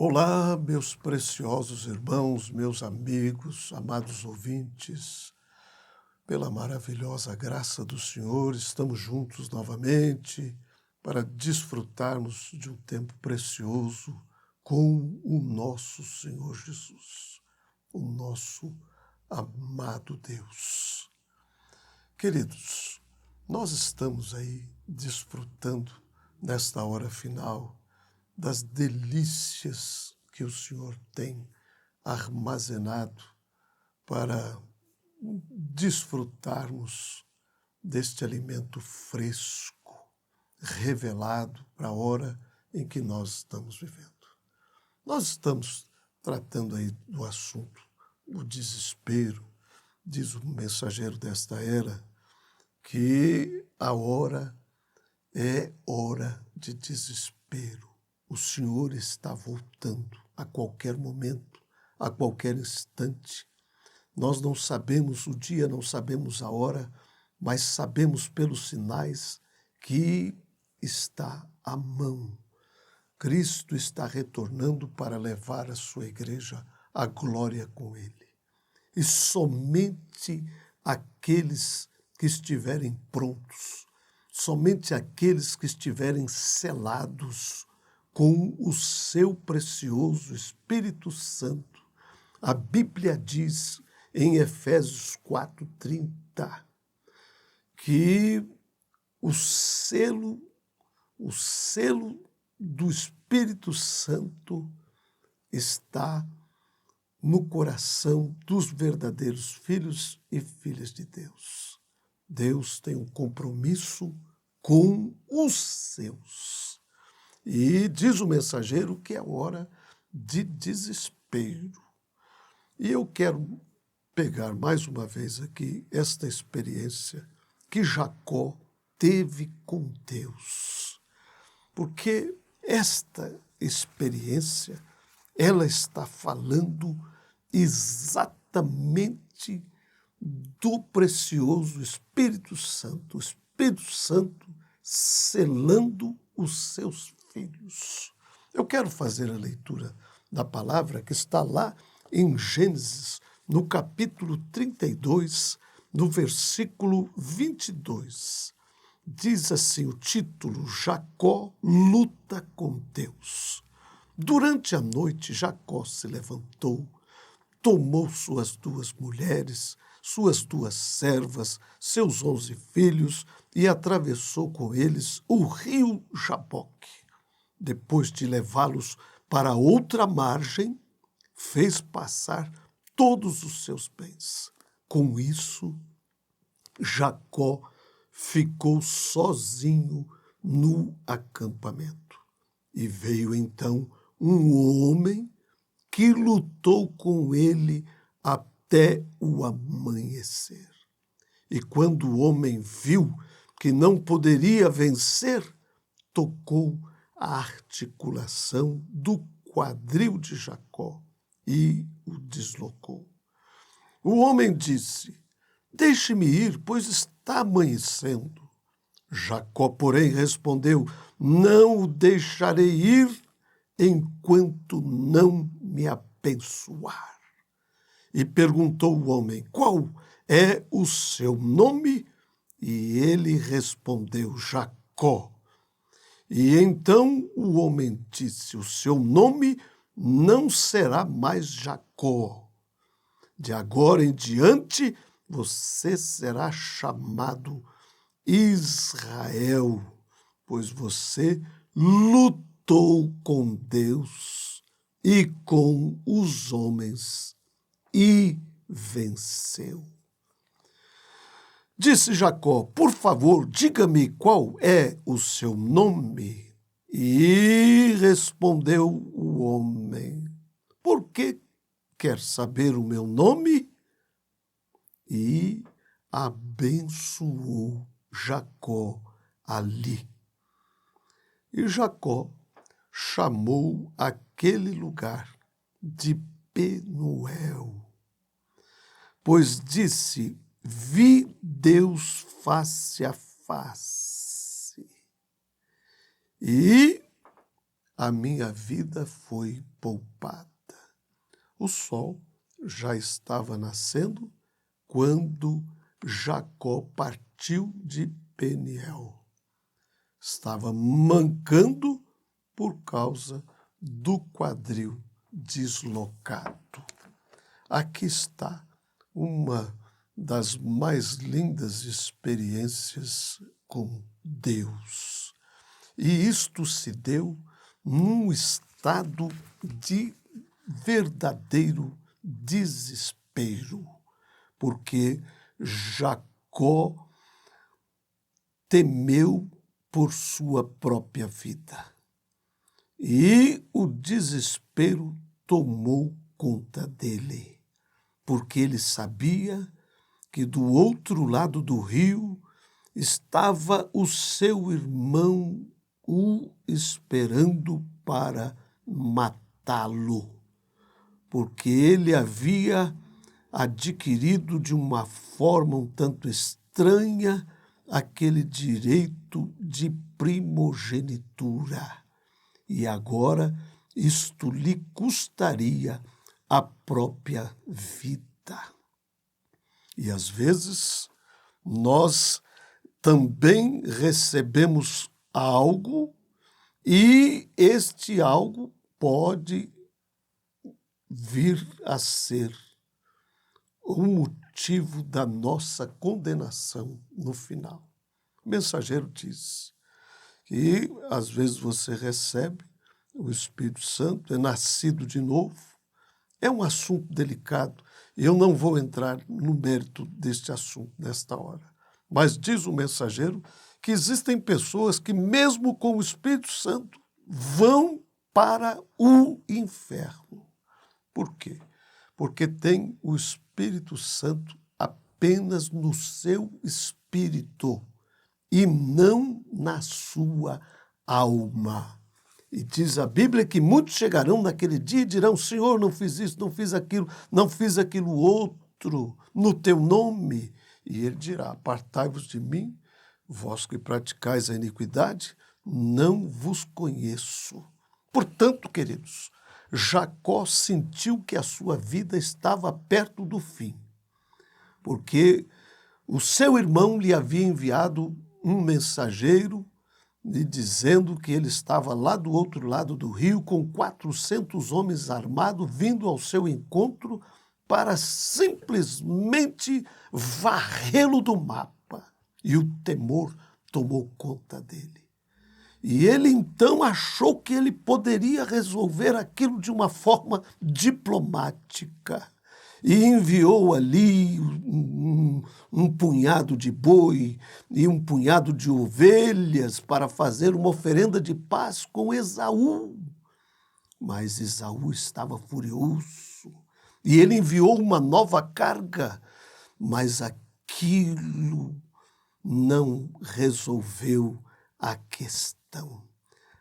Olá, meus preciosos irmãos, meus amigos, amados ouvintes. Pela maravilhosa graça do Senhor, estamos juntos novamente para desfrutarmos de um tempo precioso com o nosso Senhor Jesus, o nosso amado Deus. Queridos, nós estamos aí desfrutando nesta hora final das delícias que o Senhor tem armazenado para desfrutarmos deste alimento fresco, revelado para a hora em que nós estamos vivendo. Nós estamos tratando aí do assunto do desespero. Diz o mensageiro desta era que a hora é hora de desespero. O Senhor está voltando a qualquer momento, a qualquer instante. Nós não sabemos o dia, não sabemos a hora, mas sabemos pelos sinais que está à mão. Cristo está retornando para levar a sua igreja à glória com Ele. E somente aqueles que estiverem prontos, somente aqueles que estiverem selados com o seu precioso Espírito Santo. A Bíblia diz em Efésios 4:30 que o selo do Espírito Santo está no coração dos verdadeiros filhos e filhas de Deus. Deus tem um compromisso com os seus. E diz o mensageiro que é hora de desespero. E eu quero pegar mais uma vez aqui esta experiência que Jacó teve com Deus. Porque esta experiência, ela está falando exatamente do precioso Espírito Santo, o Espírito Santo selando os seus filhos. Eu quero fazer a leitura da palavra que está lá em Gênesis, no capítulo 32, no versículo 22. Diz assim o título: Jacó luta com Deus. Durante a noite, Jacó se levantou, tomou suas 2 mulheres, suas 2 servas, seus 11 filhos e atravessou com eles o rio Jaboque. Depois de levá-los para outra margem, fez passar todos os seus bens. Com isso, Jacó ficou sozinho no acampamento. E veio então um homem que lutou com ele até o amanhecer. E quando o homem viu que não poderia vencer, tocou a articulação do quadril de Jacó e o deslocou. O homem disse: Deixe-me ir, pois está amanhecendo. Jacó, porém, respondeu: Não o deixarei ir enquanto não me abençoar. E perguntou o homem: Qual é o seu nome? E ele respondeu: Jacó. E então o homem disse: O seu nome não será mais Jacó. De agora em diante você será chamado Israel, pois você lutou com Deus e com os homens e venceu. Disse Jacó: Por favor, diga-me qual é o seu nome. E respondeu o homem: Por que quer saber o meu nome? E abençoou Jacó ali. E Jacó chamou aquele lugar de Penuel, pois disse: Vi Deus face a face. E a minha vida foi poupada. O sol já estava nascendo quando Jacó partiu de Peniel. Estava mancando por causa do quadril deslocado. Aqui está uma das mais lindas experiências com Deus. E isto se deu num estado de verdadeiro desespero, porque Jacó temeu por sua própria vida. E o desespero tomou conta dele, porque ele sabia que do outro lado do rio estava o seu irmão o esperando para matá-lo, porque ele havia adquirido de uma forma um tanto estranha aquele direito de primogenitura. E agora isto lhe custaria a própria vida. E às vezes nós também recebemos algo e este algo pode vir a ser o motivo da nossa condenação no final. O mensageiro diz que às vezes você recebe o Espírito Santo, é nascido de novo. É um assunto delicado e eu não vou entrar no mérito deste assunto nesta hora. Mas diz o mensageiro que existem pessoas que, mesmo com o Espírito Santo, vão para o inferno. Por quê? Porque tem o Espírito Santo apenas no seu espírito e não na sua alma. E diz a Bíblia que muitos chegarão naquele dia e dirão: Senhor, não fiz isso, não fiz aquilo outro no teu nome. E ele dirá: apartai-vos de mim, vós que praticais a iniquidade, não vos conheço. Portanto, queridos, Jacó sentiu que a sua vida estava perto do fim, porque o seu irmão lhe havia enviado um mensageiro lhe dizendo que ele estava lá do outro lado do rio com 400 homens armados vindo ao seu encontro para simplesmente varrê-lo do mapa. E o temor tomou conta dele. E ele então achou que ele poderia resolver aquilo de uma forma diplomática. E enviou ali um punhado de boi e um punhado de ovelhas para fazer uma oferenda de paz com Esaú. Mas Esaú estava furioso e ele enviou uma nova carga, mas aquilo não resolveu a questão.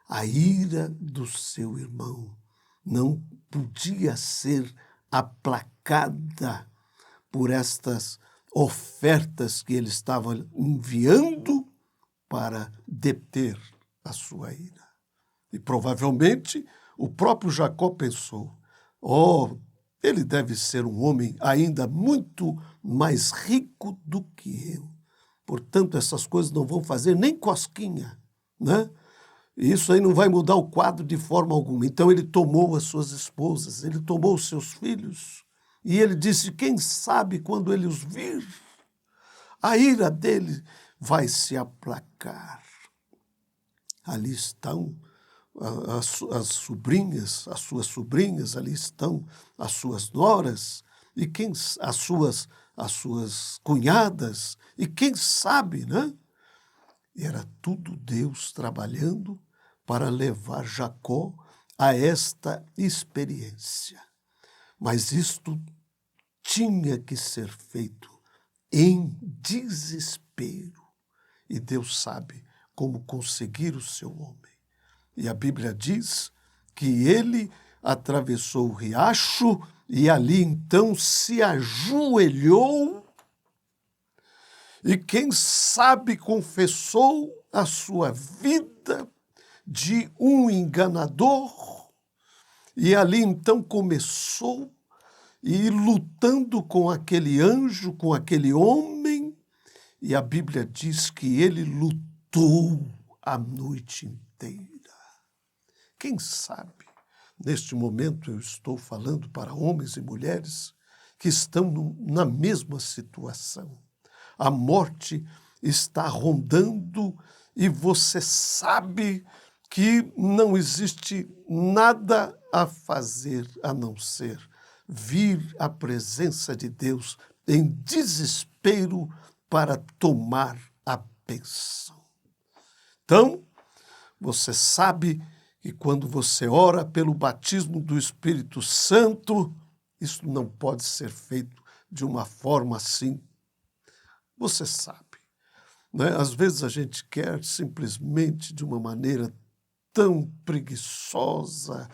A ira do seu irmão não podia ser aplacada por estas ofertas que ele estava enviando para deter a sua ira. E provavelmente o próprio Jacó pensou: ele deve ser um homem ainda muito mais rico do que eu. Portanto, essas coisas não vão fazer nem cosquinha, né? Isso aí não vai mudar o quadro de forma alguma. Então ele tomou as suas esposas, ele tomou os seus filhos e ele disse: quem sabe quando ele os vir, a ira dele vai se aplacar. Ali estão as sobrinhas, as suas sobrinhas, ali estão as suas noras e as suas cunhadas, e quem sabe, né? E era tudo Deus trabalhando para levar Jacó a esta experiência. Mas isto tinha que ser feito em desespero. E Deus sabe como conseguir o seu homem. E a Bíblia diz que ele atravessou o riacho e ali então se ajoelhou e, quem sabe, confessou a sua vida de um enganador. E ali então começou e lutando com aquele anjo, com aquele homem, e a Bíblia diz que ele lutou a noite inteira. Quem sabe, neste momento eu estou falando para homens e mulheres que estão na mesma situação. A morte está rondando e você sabe que não existe nada a fazer a não ser vir à presença de Deus em desespero para tomar a bênção. Então, você sabe que quando você ora pelo batismo do Espírito Santo, isso não pode ser feito de uma forma assim. Você sabe, né? Às vezes a gente quer simplesmente de uma maneira tão preguiçosa,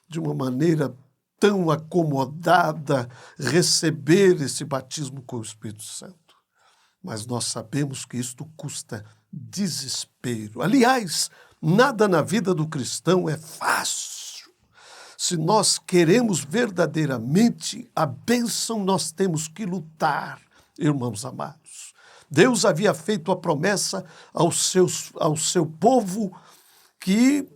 de uma maneira tão acomodada, receber esse batismo com o Espírito Santo. Mas nós sabemos que isto custa desespero. Aliás, nada na vida do cristão é fácil. Se nós queremos verdadeiramente a bênção, nós temos que lutar, irmãos amados. Deus havia feito a promessa ao seu povo que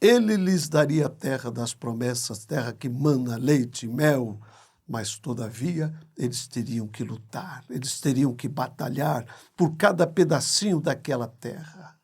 ele lhes daria a terra das promessas, terra que mana leite e mel, mas, todavia, eles teriam que lutar, eles teriam que batalhar por cada pedacinho daquela terra.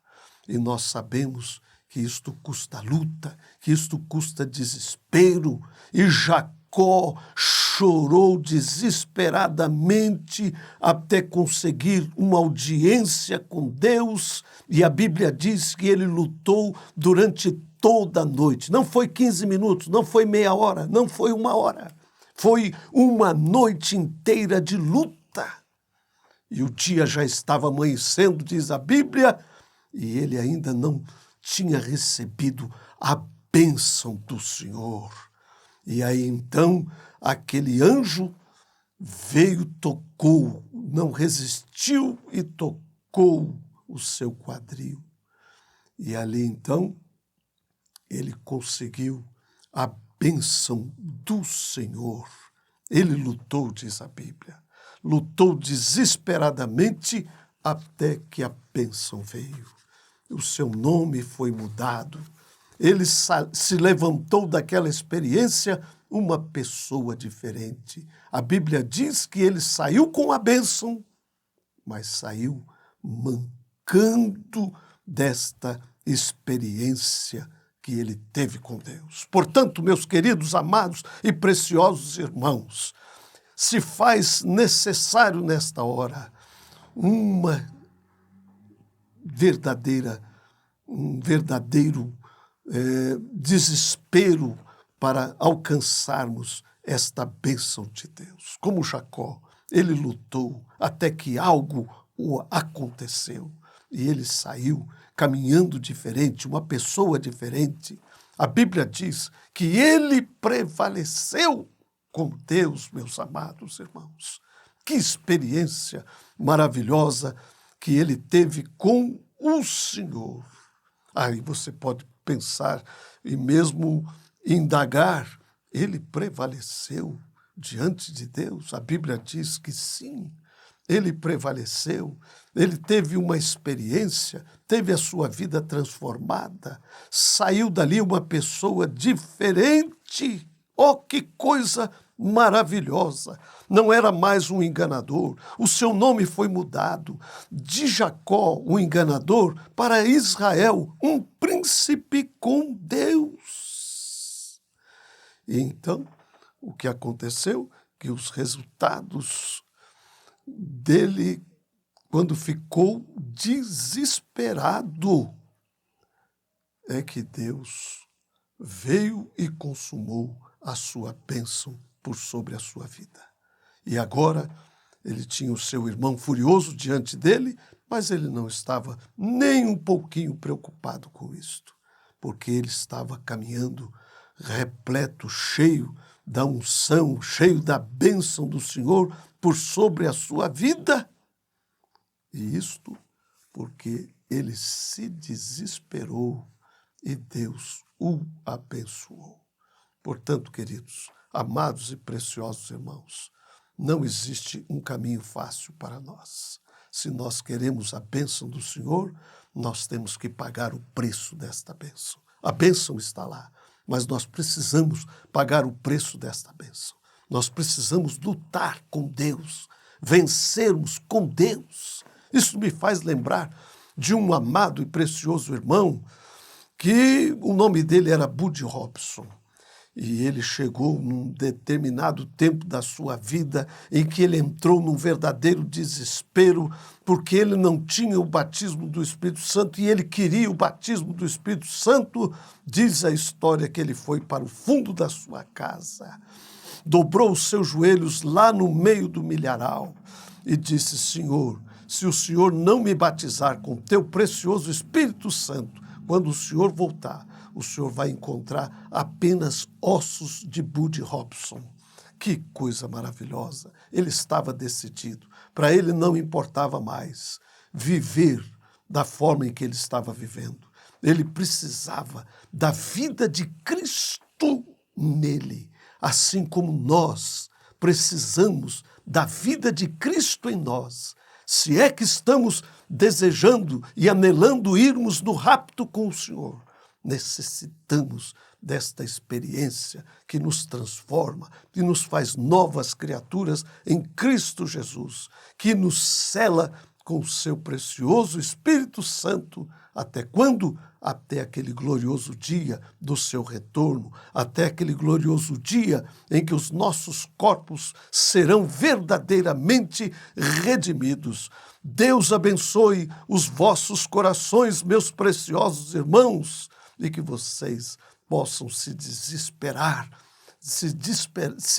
E nós sabemos que isto custa luta, que isto custa desespero, e Jacó chorou desesperadamente até conseguir uma audiência com Deus, e a Bíblia diz que ele lutou durante toda a noite. Não foi 15 minutos, não foi meia hora, não foi uma hora. Foi uma noite inteira de luta. E o dia já estava amanhecendo, diz a Bíblia, e ele ainda não tinha recebido a bênção do Senhor. E aí então aquele anjo veio, tocou, não resistiu e tocou o seu quadril. E ali então ele conseguiu a bênção do Senhor. Ele lutou, diz a Bíblia, lutou desesperadamente até que a bênção veio. O seu nome foi mudado. Ele se levantou daquela experiência uma pessoa diferente. A Bíblia diz que ele saiu com a bênção, mas saiu mancando desta experiência que ele teve com Deus. Portanto, meus queridos, amados e preciosos irmãos, se faz necessário nesta hora um verdadeiro desespero para alcançarmos esta bênção de Deus. Como Jacó, ele lutou até que algo o aconteceu e ele saiu caminhando diferente, uma pessoa diferente. A Bíblia diz que ele prevaleceu com Deus, meus amados irmãos. Que experiência maravilhosa que ele teve com o Senhor. Aí você pode pensar e mesmo indagar, ele prevaleceu diante de Deus? A Bíblia diz que sim, ele prevaleceu, ele teve uma experiência, teve a sua vida transformada, saiu dali uma pessoa diferente. Oh, que coisa maravilhosa! Não era mais um enganador, o seu nome foi mudado de Jacó, o enganador, para Israel, um príncipe com Deus. E então, o que aconteceu? Que os resultados dele, quando ficou desesperado, é que Deus veio e consumou a sua bênção por sobre a sua vida. E agora ele tinha o seu irmão furioso diante dele, mas ele não estava nem um pouquinho preocupado com isto, porque ele estava caminhando repleto, cheio da unção, cheio da bênção do Senhor por sobre a sua vida. E isto porque ele se desesperou e Deus o abençoou. Portanto, queridos, amados e preciosos irmãos, não existe um caminho fácil para nós. Se nós queremos a bênção do Senhor, nós temos que pagar o preço desta bênção. A bênção está lá, mas nós precisamos pagar o preço desta bênção. Nós precisamos lutar com Deus, vencermos com Deus. Isso me faz lembrar de um amado e precioso irmão que o nome dele era Buddy Robson. E ele chegou num determinado tempo da sua vida em que ele entrou num verdadeiro desespero, porque ele não tinha o batismo do Espírito Santo e ele queria o batismo do Espírito Santo. Diz a história que ele foi para o fundo da sua casa, dobrou os seus joelhos lá no meio do milharal e disse: Senhor, se o Senhor não me batizar com teu precioso Espírito Santo, quando o Senhor voltar, o Senhor vai encontrar apenas ossos de Buddy Robson. Que coisa maravilhosa! Ele estava decidido. Para ele não importava mais viver da forma em que ele estava vivendo. Ele precisava da vida de Cristo nele, assim como nós precisamos da vida de Cristo em nós. Se é que estamos desejando e anelando irmos no rapto com o Senhor, necessitamos desta experiência que nos transforma, que nos faz novas criaturas em Cristo Jesus, que nos sela com o seu precioso Espírito Santo. Até quando? Até aquele glorioso dia do seu retorno, até aquele glorioso dia em que os nossos corpos serão verdadeiramente redimidos. Deus abençoe os vossos corações, meus preciosos irmãos, e que vocês possam se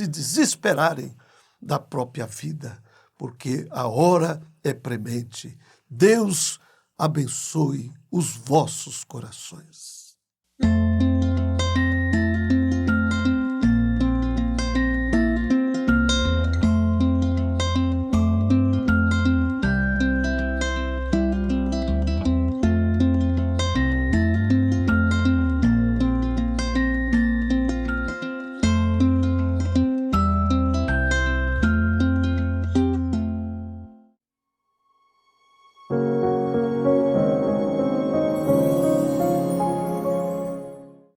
desesperarem da própria vida, porque a hora é premente. Deus abençoe os vossos corações.